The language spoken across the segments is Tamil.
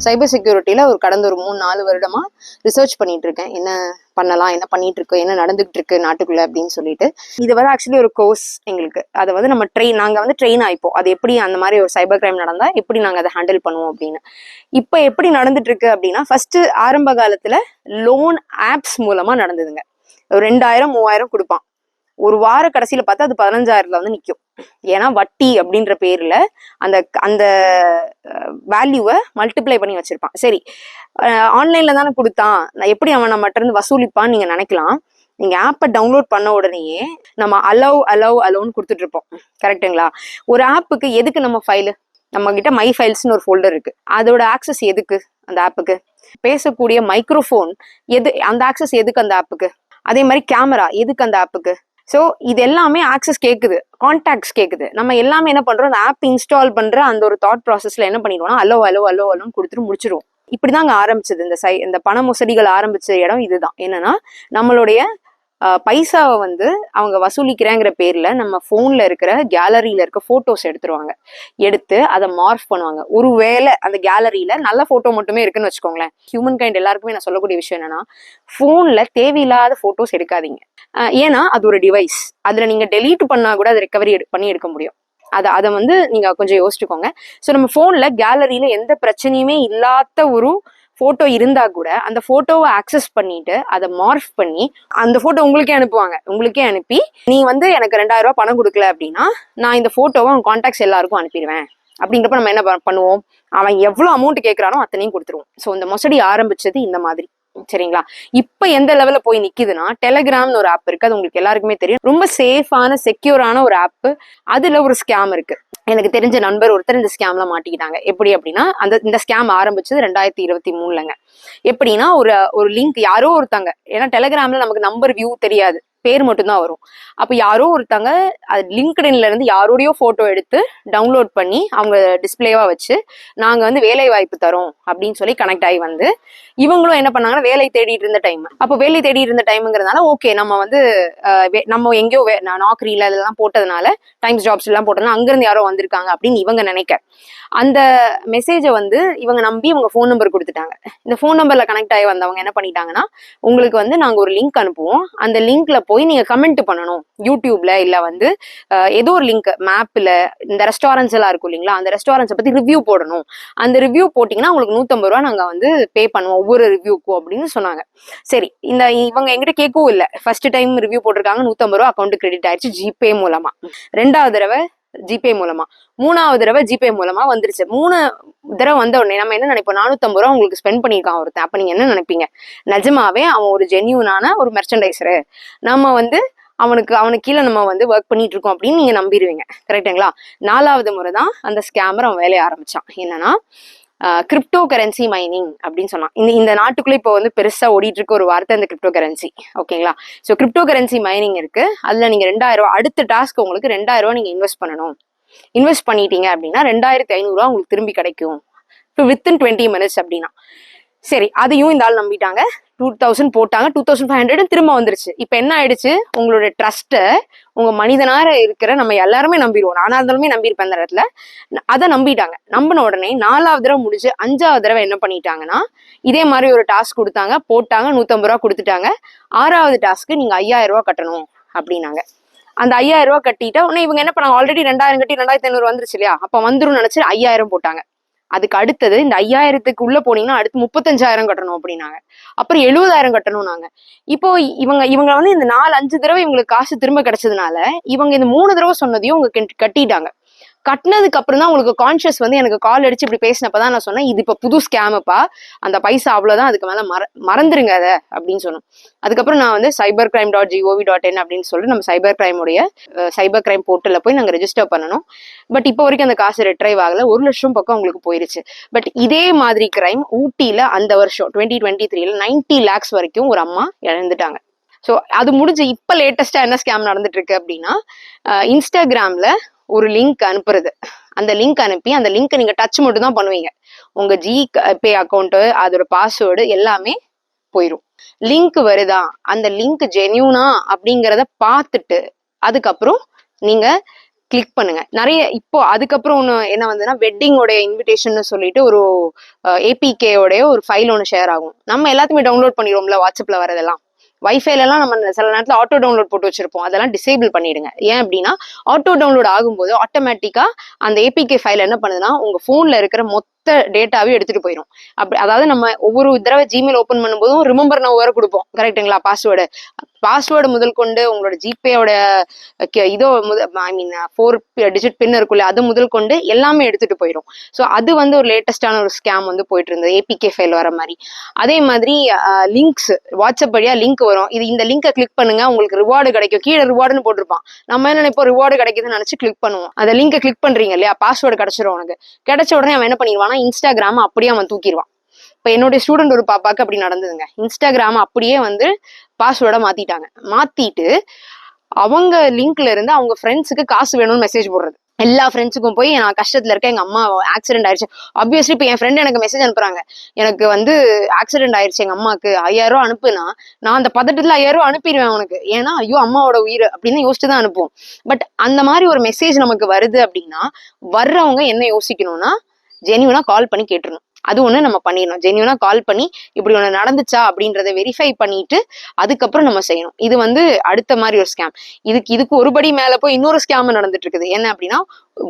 சைபர் செக்யூரிட்டியில கடந்த ஒரு 3-4 வருடமா ரிசர்ச் பண்ணிட்டு இருக்கேன். என்ன பண்ணலாம், என்ன பண்ணிட்டு இருக்கோம், என்ன நடந்துகிட்டு இருக்கு நாட்டுக்குள்ள அப்படின்னு சொல்லிட்டு. இது வந்து ஆக்சுவலி ஒரு கோர்ஸ் எங்களுக்கு. அதை வந்து நாங்க வந்து ட்ரெயின் ஆயிப்போம். அது எப்படி அந்த மாதிரி ஒரு சைபர் கிரைம் நடந்தா எப்படி நாங்க அதை ஹேண்டில் பண்ணுவோம் அப்படின்னு. இப்ப எப்படி நடந்துட்டு இருக்கு அப்படின்னா, ஃபர்ஸ்ட் ஆரம்ப காலத்துல லோன் ஆப்ஸ் மூலமா நடந்ததுங்க. 2000-3000 கொடுப்பான். ஒரு வார கடைசியில பார்த்தா அது 15,000ல வந்து நிற்கும். ஏன்னா வட்டி அப்படின்ற பேர்ல அந்த அந்த வேல்யூவை மல்டிப்ளை பண்ணி வச்சிருப்பான். சரி, ஆன்லைன்ல தானே கொடுத்தான், எப்படி அவன் நம்மகிட்ட இருந்து வசூலிப்பான்னு நீங்க நினைக்கலாம். நீங்க ஆப்பை டவுன்லோட் பண்ண உடனேயே நம்ம அலோன்னு கொடுத்துட்டு இருப்போம். கரெக்டுங்களா? ஒரு ஆப்புக்கு எதுக்கு நம்ம ஃபைலு? நம்ம கிட்ட மை ஃபைல்ஸ்னு ஒரு ஃபோல்டர் இருக்கு. அதோட ஆக்சஸ் எதுக்கு அந்த ஆப்புக்கு? பேசக்கூடிய மைக்ரோஃபோன் அந்த ஆக்சஸ் எதுக்கு அந்த ஆப்புக்கு? அதே மாதிரி கேமரா எதுக்கு அந்த ஆப்புக்கு? ஸோ இது எல்லாமே ஆக்சஸ் கேட்குது, கான்டாக்ட்ஸ் கேட்குது. நம்ம எல்லாமே என்ன பண்றோம், அந்த ஆப் இன்ஸ்டால் பண்ற அந்த ஒரு தாட் ப்ராசஸ்ல என்ன பண்ணிடுவோம்னா அலோன்னு கொடுத்துட்டு முடிச்சிருவோம். இப்படிதான் அங்க ஆரம்பிச்சது இந்த பண மோசடிகள் ஆரம்பிச்ச இடம் இதுதான். என்னன்னா, நம்மளுடைய பைசாவை வந்து அவங்க வசூலிக்கிறேங்கிற பேர்ல நம்ம போன்ல இருக்கிற கேலரியில இருக்க போட்டோஸ் எடுத்துருவாங்க. எடுத்து அதை மார்ஃப் பண்ணுவாங்க. ஒருவேளை அந்த கேலரியில நல்ல போட்டோ மட்டுமே இருக்குன்னு வச்சுக்கோங்களேன். ஹியூமன் கைண்ட் எல்லாருக்குமே நான் சொல்லக்கூடிய விஷயம் என்னன்னா, போன்ல தேவையில்லாத போட்டோஸ் எடுக்காதீங்க. ஏன்னா அது ஒரு டிவைஸ். அதுல நீங்க டெலீட் பண்ணா கூட அதை ரெக்கவரி பண்ணி எடுக்க முடியும். அதை வந்து நீங்க கொஞ்சம் யோசிச்சுக்கோங்க. ஸோ நம்ம போன்ல கேலரியில எந்த பிரச்சனையுமே இல்லாத ஒரு போட்டோ இருந்தா கூட அந்த போட்டோவை ஆக்சஸ் பண்ணிட்டு அதை மார்ஃப் பண்ணி அந்த போட்டோ உங்களுக்கே அனுப்புவாங்க. உங்களுக்கே அனுப்பி, நீ வந்து எனக்கு 2000 ரூபாய் பணம் கொடுக்கல அப்படின்னா நான் இந்த போட்டோவை அவன் கான்டாக்ட்ஸ் எல்லாருக்கும் அனுப்பிடுவேன் அப்படின்றப்ப நம்ம என்ன பண்ணுவோம், அவன் எவ்வளவு அமௌண்ட் கேட்கறானோ அத்தனையும் கொடுத்துருவோம். ஸோ இந்த மோசடி ஆரம்பிச்சது இந்த மாதிரி. சரிங்களா? இப்ப எந்த லெவல்ல போய் நிக்குதுன்னா, டெலிகிராம்னு ஒரு ஆப் இருக்கு. அது உங்களுக்கு எல்லாருக்குமே தெரியும். ரொம்ப சேஃபான செக்யூரான ஒரு ஆப். அதுல ஒரு ஸ்கேம் இருக்கு. எனக்கு தெரிஞ்ச நண்பர் ஒருத்தர் இந்த ஸ்கேம்ல மாட்டிக்கிட்டாங்க. எப்படி அப்படின்னா, இந்த ஸ்கேம் ஆரம்பிச்சது 2023லங்க. எப்படின்னா, ஒரு லிங்க் யாரோ ஒருத்தாங்க, ஏன்னா டெலிகிராம்ல நமக்கு நம்பர் வியூ தெரியாது, பேர் மட்டும்தான் வரும். அப்ப யாரோ ஒருத்தங்க அது லிங்க்டின்ல இருந்து யாரோடையோ போட்டோ எடுத்து டவுன்லோட் பண்ணி அவங்க டிஸ்பிளேவா வச்சு, நாங்க வந்து வேலை வாய்ப்பு தரோம் அப்படின்னு சொல்லி கனெக்ட் ஆகி வந்து, இவங்களும் என்ன பண்ணாங்கன்னா வேலை தேடிட்டு இருந்த டைம். அப்போ வேலை தேடிட்டு இருந்த டைம்ங்கிறதுனால ஓகே, நம்ம வந்து நம்ம எங்கேயோ நாக்ரியில இதெல்லாம் போட்டதுனால, டைம்ஸ் ஜாப்ஸ் எல்லாம் போட்டதுனால அங்கிருந்து யாரோ வந்திருக்காங்க அப்படின்னு இவங்க நினைக்க, அந்த மெசேஜை வந்து இவங்க நம்பி இவங்க ஃபோன் நம்பர் கொடுத்துட்டாங்க. இந்த ஃபோன் நம்பர்ல கனெக்ட் ஆகி வந்தவங்க என்ன பண்ணிட்டாங்கன்னா, உங்களுக்கு வந்து நாங்க ஒரு லிங்க் அனுப்புவோம், அந்த லிங்க்ல போய் நீங்க கமெண்ட் பண்ணணும். யூடியூப்ல இல்ல வந்து ஏதோ ஒரு லிங்க், மேப்ல இந்த ரெஸ்டாரண்ட்ஸ் எல்லாம் இருக்கும் இல்லைங்களா, அந்த ரெஸ்டாரண்ட்ஸை பத்தி ரிவ்யூ போடணும். அந்த ரிவ்யூ போட்டீங்கன்னா உங்களுக்கு 150 ரூபா நாங்க வந்து பே பண்ணுவோம் ஒவ்வொரு ரிவ்யூக்கும் அப்படின்னு சொன்னாங்க. சரி, இவங்க எங்கிட்ட கேட்கவும் இல்லை. ஃபர்ஸ்ட் டைம் ரிவ்யூ போட்டிருக்காங்க, 150 ரூபா அக்கௌண்ட் கிரெடிட் ஆயிடுச்சு ஜிபே மூலமா. 2வது தடவை ஜிபே மூலமா, 3வது தடவை ஜிபே மூலமா வந்துருச்சு. 3 தடவை வந்த உடனே நம்ம என்ன நினைப்போம், 450 ரூபா உங்களுக்கு ஸ்பெண்ட் பண்ணியிருக்கான் ஒருத்தன். அப்ப நீங்க என்ன நினைப்பீங்க, நிஜமாவே அவன் ஒரு ஜென்யூனான ஒரு மெர்ச்சன்டைசரு, நம்ம வந்து அவனுக்கு கீழே நம்ம வந்து ஒர்க் பண்ணிட்டு இருக்கோம் அப்படின்னு நீங்க நம்பிடுவீங்க. கரெக்டுங்களா? 4வது முறை தான் அந்த ஸ்கேமர் அவன் வேலையை ஆரம்பிச்சான். என்னன்னா, கிரிப்டோ கரன்சி மைனிங் அப்படின்னு சொன்னான். இந்த நாட்டுக்குள்ள இப்போ வந்து பெருசா ஓடிட்டு இருக்க ஒரு வார்த்தை இந்த கிரிப்டோ கரன்சி. ஓகேங்களா? ஸோ கிரிப்டோ கரன்சி மைனிங் இருக்கு. அதுல நீங்க 2000 ரூபா, அடுத்த டாஸ்க் உங்களுக்கு 2000 ரூபா நீங்க இன்வெஸ்ட் பண்ணணும். இன்வெஸ்ட் பண்ணிட்டீங்க அப்படின்னா 2500 ரூபா உங்களுக்கு திரும்பி கிடைக்கும் வித்தின் 20 minutes அப்படின்னா. சரி, அதையும் இந்த ஆள் நம்பிட்டாங்க. 2000 போட்டாங்க, 2500 திரும்ப வந்துருச்சு. இப்ப என்ன ஆயிடுச்சு, உங்களோட ட்ரஸ்ட்டை உங்க மனிதனார இருக்கிற நம்ம எல்லாருமே நம்பிடுவோம். நானா இருந்தாலுமே நம்பியிருப்பேன் அந்த இடத்துல. அதை நம்பிட்டாங்க. நம்பின உடனே 4வது தடவை முடிஞ்சு 5வது தடவை என்ன பண்ணிட்டாங்கன்னா, இதே மாதிரி ஒரு டாஸ்க் கொடுத்தாங்க, போட்டாங்க, 150 ரூபா கொடுத்துட்டாங்க. 6வது டாஸ்க்கு நீங்க 5000 ரூபா கட்டணும் அப்படின்னாங்க. அந்த 5000 ரூபா கட்டிட்டா உடனே இவங்க என்ன பண்ணாங்க, ஆல்ரெடி 2000 கட்டி 2500 வந்துருச்சு இல்லையா, அப்ப வந்துரும் நினைச்சு 5000 போட்டாங்க. அதுக்கு அடுத்தது இந்த 5000க்கு உள்ள போனீங்கன்னா அடுத்து 35,000 கட்டணும் அப்படின்னாங்க. அப்புறம் 70,000 கட்டணும் நாங்க. இப்போ இவங்க வந்து இந்த 4-5 தடவை இவங்களுக்கு காசு திரும்ப கிடைச்சதுனால இவங்க இந்த 3 தடவை சொன்னதையும் இவங்க கட்டிட்டாங்க. கட்டினதுக்கு அப்புறம் தான் உங்களுக்கு கான்சியஸ் வந்து எனக்கு கால் அடிச்சு இப்படி பேசினப்பதான் நான் சொன்னேன், இது இப்ப புது ஸ்கேமுப்பா, அந்த பைசா அவ்வளவுதான், அதுக்கு மேல மறந்துருங்க அதை அப்படின்னு சொன்னோம். அதுக்கப்புறம் நான் வந்து cybercrime.gov.in அப்படின்னு சொல்லிட்டு நம்ம சைபர் கிரைம் போர்ட்டல்ல போய் நாங்க ரெஜிஸ்டர் பண்ணணும். பட் இப்போ வரைக்கும் அந்த காசு ரிட்ரைவ் ஆகல. 1 லட்சம் பக்கம் உங்களுக்கு போயிருச்சு. பட் இதே மாதிரி கிரைம் ஊட்டியில அந்த வருஷம் 2023ல 90 lakhs வரைக்கும் ஒரு அம்மா இழந்துட்டாங்க. ஸோ அது முடிஞ்சு இப்ப லேட்டஸ்டா என்ன ஸ்கேம் நடந்துட்டு இருக்கு அப்படின்னா, இன்ஸ்டாகிராம்ல ஒரு லிங்க் அனுப்புறது. அந்த லிங்க் அனுப்பி அந்த லிங்க் நீங்க டச் மட்டும் தான் பண்ணுவீங்க. உங்க ஜிபே அக்கௌண்ட், அதோட பாஸ்வேர்டு எல்லாமே போயிடும். லிங்க் வருதா, அந்த லிங்க் ஜென்யூனா அப்படிங்கிறத பார்த்துட்டு அதுக்கப்புறம் நீங்க கிளிக் பண்ணுங்க. நிறைய இப்போ அதுக்கப்புறம் ஒன்று என்ன வந்ததுன்னா வெட்டிங்கோடைய இன்விடேஷன் சொல்லிட்டு ஒரு ஏபிகேயோடைய ஒரு ஃபைல் ஒன்று ஷேர் ஆகும். நம்ம எல்லாத்தையுமே டவுன்லோட் பண்ணிடுவோம்ல வாட்ஸ்அப்ல வரதெல்லாம். வைஃபைலாம் நம்ம சில நேரத்தில் ஆட்டோ டவுன்லோட் போட்டு வச்சிருப்போம். அதெல்லாம் டிசேபிள் பண்ணிடுங்க. ஏன் அப்படின்னா ஆட்டோ டவுன்லோட் ஆகும்போது ஆட்டோமேட்டிக்கா அந்த ஏபிகே ஃபைல் என்ன பண்ணுதுன்னா உங்க போன்ல இருக்கிற மொத்த டேட்டாவே எடுத்துட்டு போயிடும். அப்படி அதாவது நம்ம ஒவ்வொரு தடவை ஜிமெயில் ஓப்பன் பண்ணும்போதும் ரிமெம்பர் நான் வேற கொடுப்போம், கரெக்டுங்களா? பாஸ்வேர்டு முதல் கொண்டு உங்களோட ஜிபேயோட இதோ ஐ மீன் 4 டிஜிட் பின் இருக்குல்ல, அது முதல் கொண்டு எல்லாமே எடுத்துட்டு போயிடும். ஸோ அது வந்து ஒரு லேட்டஸ்டான ஒரு ஸ்கேம் வந்து போயிட்டு இருந்தது, ஏபிகே ஃபைல் வர மாதிரி. அதே மாதிரி லிங்க்ஸ் வாட்ஸ்அப் வழியா லிங்க் வரும். இந்த லிங்கை கிளிக் பண்ணுங்க உங்களுக்கு ரிவார்டு கிடைக்கும், கீழே ரிவார்டுன்னு போட்டிருப்பான். நம்ம என்ன நினைப்போம், ரிவார்டு கிடைக்குதுன்னு நினைச்சு கிளிக் பண்ணுவோம். அந்த லிங்கை கிளிக் பண்றீங்க இல்லையா, பாஸ்வேர்டு கிடைச்சிடும். உனக்கு கிடைச்ச உடனே அவன் என்ன பண்ணிடுவானா இன்ஸ்டாகிராம் அப்படியே அவன் தூக்கிடுவான். இப்ப என்னுடைய ஸ்டூடெண்ட் ஒரு பாப்பாக்கு அப்படி நடந்ததுங்க. இன்ஸ்டாகிராம் அப்படியே வந்து பாஸ்வேர்டை மாத்திட்டாங்க. மாத்திட்டு அவங்க லிங்க்ல இருந்து அவங்க ஃப்ரெண்ட்ஸுக்கு காசு வேணும்னு மெசேஜ் போடுறது. எல்லா ஃப்ரெண்ட்ஸுக்கும் போய் நான் கஷ்டத்துல இருக்கேன், எங்க அம்மா ஆக்சிடென்ட் ஆயிடுச்சு. ஆப்வியஸ்லி இப்போ என் ஃப்ரெண்ட் எனக்கு மெசேஜ் அனுப்புறாங்க, எனக்கு வந்து ஆக்சிடென்ட் ஆயிடுச்சு எங்க அம்மாக்கு, 5000 ரூபா அனுப்புனா நான் அந்த பதட்டத்துல 5000 ரூபா அனுப்பிடுவேன் உனக்கு. ஏன்னா ஐயோ அம்மாவோட உயிர் அப்படின்னு யோசிச்சு தான் அனுப்புவோம். பட் அந்த மாதிரி ஒரு மெசேஜ் நமக்கு வருது அப்படின்னா வர்றவங்க என்ன யோசிக்கணும்னா ஜென்யூனா கால் பண்ணி கேட்டுருணும். அது ஒண்ணு நம்ம பண்ணிடணும். ஜென்யூனா கால் பண்ணி இப்படி ஒண்ணு நடந்துச்சா அப்படின்றத வெரிஃபை பண்ணிட்டு அதுக்கப்புறம் நம்ம செய்யணும். இது வந்து அடுத்த மாதிரி ஒரு ஸ்கேம். இதுக்கு ஒருபடி மேல போய் இன்னொரு ஸ்கேம் நடந்துட்டு இருக்குது. என்ன அப்படின்னா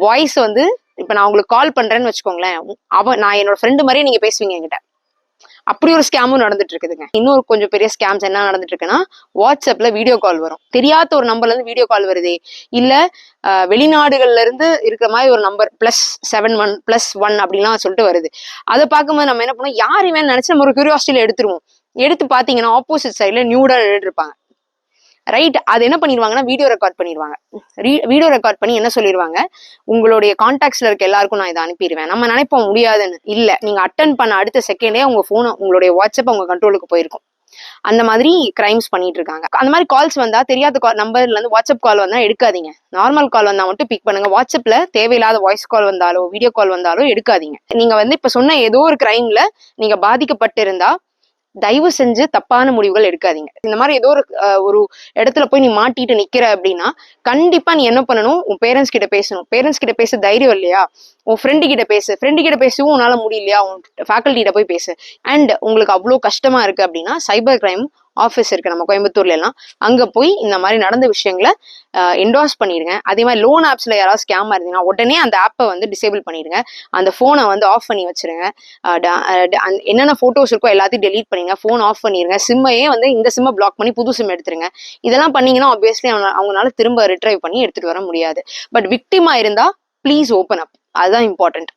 வாய்ஸ் வந்து இப்ப நான் உங்களுக்கு கால் பண்றேன்னு வச்சுக்கோங்களேன், நான் என்னோட ஃப்ரெண்டு மாதிரியே நீங்க பேசுவீங்க என்கிட்ட. அப்படி ஒரு ஸ்கேமும் நடந்துட்டு இருக்குதுங்க. இன்னொரு கொஞ்சம் பெரிய ஸ்கேம்ஸ் என்ன நடந்துட்டு இருக்குன்னா வாட்ஸ்அப்ல வீடியோ கால் வரும். தெரியாத ஒரு நம்பர்ல இருந்து வீடியோ கால் வருதே, இல்ல வெளிநாடுகள்ல இருந்து இருக்கிற மாதிரி ஒரு நம்பர் +71 +1 அப்படின்லாம் சொல்லிட்டு வருது. அதை பார்க்கும்போது நம்ம என்ன பண்ணோம், யார் இவன் நினைச்சு நம்ம ஒரு கியூரியாசிட்டியில எடுத்துருவோம். எடுத்து பாத்தீங்கன்னா ஆப்போசிட் சைட்ல நியூடா இருப்பாங்க. ரைட், அது என்ன பண்ணிடுவாங்கன்னா வீடியோ ரெக்கார்ட் பண்ணிடுவாங்க. வீடியோ ரெக்கார்ட் பண்ணி என்ன சொல்லிடுவாங்க, உங்களுடைய கான்டாக்ட்ஸ்ல இருக்க எல்லாருக்கும் நான் இதை அனுப்பிடுவேன். நம்ம நினைப்போம் முடியாதுன்னு. இல்ல, நீங்க அட்டன் பண்ண அடுத்த செகண்டே உங்க போன் உங்களுடைய வாட்ஸ்அப் உங்க கண்ட்ரோலுக்கு போயிருக்கும். அந்த மாதிரி கிரைம்ஸ் பண்ணிட்டு இருக்காங்க. அந்த மாதிரி கால்ஸ் வந்தா தெரியாத நம்பர்ல இருந்து வாட்ஸ்அப் கால் வந்தா எடுக்காதீங்க. நார்மல் கால் வந்தா மட்டும் பிக் பண்ணுங்க. வாட்ஸ்அப்ல தேவையில்லாத வாய்ஸ் கால் வந்தாலோ வீடியோ கால் வந்தாலோ எடுக்காதீங்க. நீங்க வந்து இப்ப சொன்ன ஏதோ ஒரு கிரைம்ல நீங்க பாதிக்கப்பட்டு இருந்தா தயவு செஞ்சு தப்பான முடிவுகள் எடுக்காதீங்க. இந்த மாதிரி ஏதோ ஒரு இடத்துல போய் நீ மாட்டிட்டு நிக்கிற அப்படின்னா கண்டிப்பா நீ என்ன பண்ணணும், உன் பேரண்ட்ஸ் கிட்ட பேசணும். பேரண்ட்ஸ் கிட்ட பேச தைரியம் இல்லையா, உன் ஃப்ரெண்டு கிட்ட பேசவும் உன்னால முடியலையா, உன் ஃபேக்கல்ட்டிகிட்ட போய் பேசு. அண்ட் உங்களுக்கு அவ்வளோ கஷ்டமா இருக்கு அப்படின்னா சைபர் கிரைம் ஆஃபீஸ் இருக்கு நம்ம கோயம்புத்தூர்ல எல்லாம், அங்க போய் இந்த மாதிரி நடந்த விஷயங்களை என்டோர்ஸ் பண்ணிடுங்க. அதே மாதிரி லோன் ஆப்ஸ்ல யாராவது ஸ்கேம் இருந்தீங்கன்னா உடனே அந்த ஆப்பை வந்து டிசேபிள் பண்ணிடுங்க. அந்த போனை வந்து ஆஃப் பண்ணி வச்சிருங்க. என்னென்ன போட்டோஸ் இருக்கோ எல்லாத்தையும் டெலீட் பண்ணிடுங்க. போன் ஆஃப் பண்ணிடுங்க. சிம்மையே வந்து இந்த சிம்மை பிளாக் பண்ணி புது சிம் எடுத்துருங்க. இதெல்லாம் பண்ணீங்கன்னா ஆப்வியஸ்லி அவங்களால திரும்ப ரிட்ரைவ் பண்ணி எடுத்துட்டு வர முடியாது. பட் விக்டிமா இருந்தா ப்ளீஸ் ஓப்பன் அப், அதுதான் இம்பார்ட்டன்ட்.